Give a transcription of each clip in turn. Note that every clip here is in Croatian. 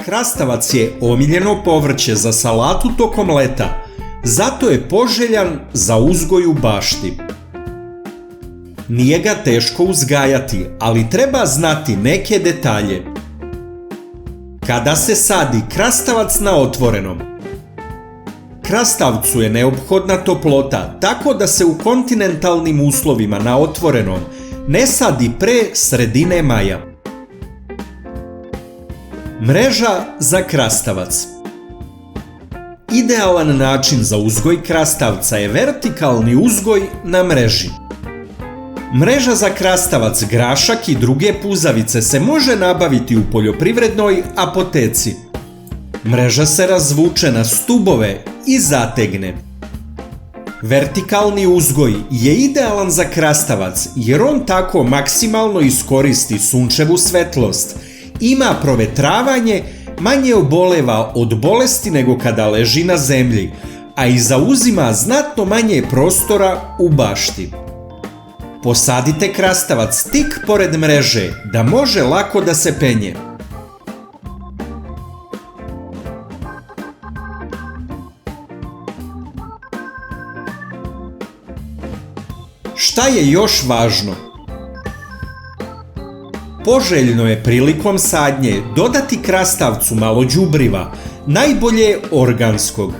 krastavac je omiljeno povrće za salatu tokom leta, zato je poželjan za uzgoj u bašti. Nije ga teško uzgajati, ali treba znati neke detalje. Kada se sadi krastavac na otvorenom? Krastavcu je neophodna toplota, tako da se u kontinentalnim uslovima na otvorenom ne sadi pre sredine maja. Mreža za krastavac. Idealan način za uzgoj krastavca je vertikalni uzgoj na mreži. Mreža za krastavac, grašak i druge puzavice se može nabaviti u poljoprivrednoj apoteci. Mreža se razvuče na stubove i zategne. Vertikalni uzgoj je idealan za krastavac jer on tako maksimalno iskoristi sunčevu svetlost, ima provetravanje, manje oboleva od bolesti nego kada leži na zemlji, a i zauzima znatno manje prostora u bašti. Posadite krastavac tik pored mreže da može lako da se penje. Šta je još važno? Poželjno je prilikom sadnje dodati krastavcu malo đubriva, najbolje organskog.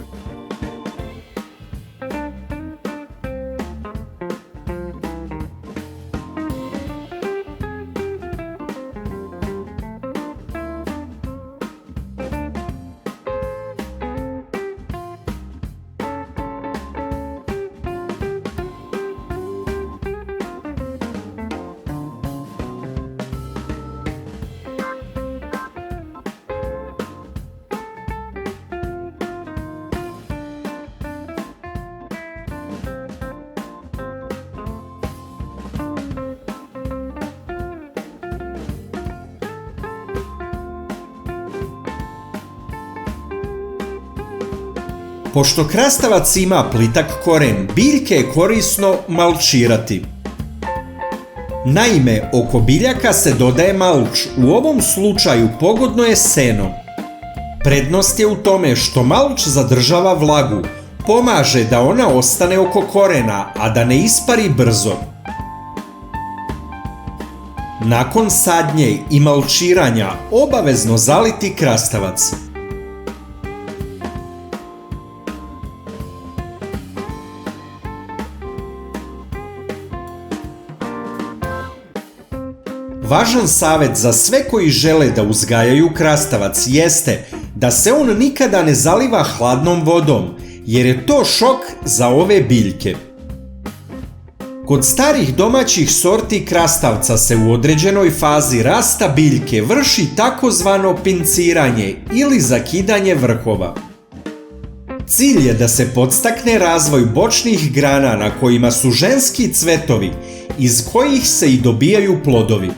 Pošto krastavac ima plitak koren, biljke je korisno malčirati. Naime, oko biljaka se dodaje malč, u ovom slučaju pogodno je seno. Prednost je u tome što malč zadržava vlagu, pomaže da ona ostane oko korena, a da ne ispari brzo. Nakon sadnje i malčiranja obavezno zaliti krastavac. Važan savjet za sve koji žele da uzgajaju krastavac jeste da se on nikada ne zaliva hladnom vodom, jer je to šok za ove biljke. Kod starih domaćih sorti krastavca se u određenoj fazi rasta biljke vrši takozvano pinciranje ili zakidanje vrhova. Cilj je da se podstakne razvoj bočnih grana na kojima su ženski cvetovi, iz kojih se i dobijaju plodovi.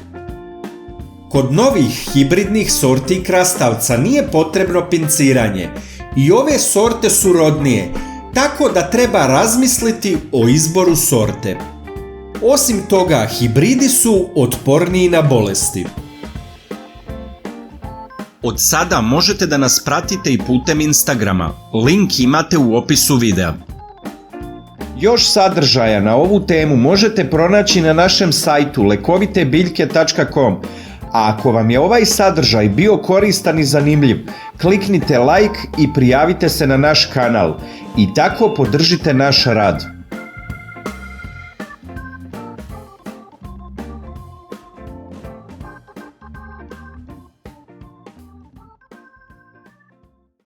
Kod novih hibridnih sorti krastavca nije potrebno pinciranje i ove sorte su rodnije, tako da treba razmisliti o izboru sorte. Osim toga, hibridi su otporniji na bolesti. Od sada možete da nas pratite i putem Instagrama, link imate u opisu videa. Još sadržaja na ovu temu možete pronaći na našem sajtu lekovitebiljke.com. A ako vam je ovaj sadržaj bio koristan i zanimljiv, kliknite like i prijavite se na naš kanal i tako podržite naš rad.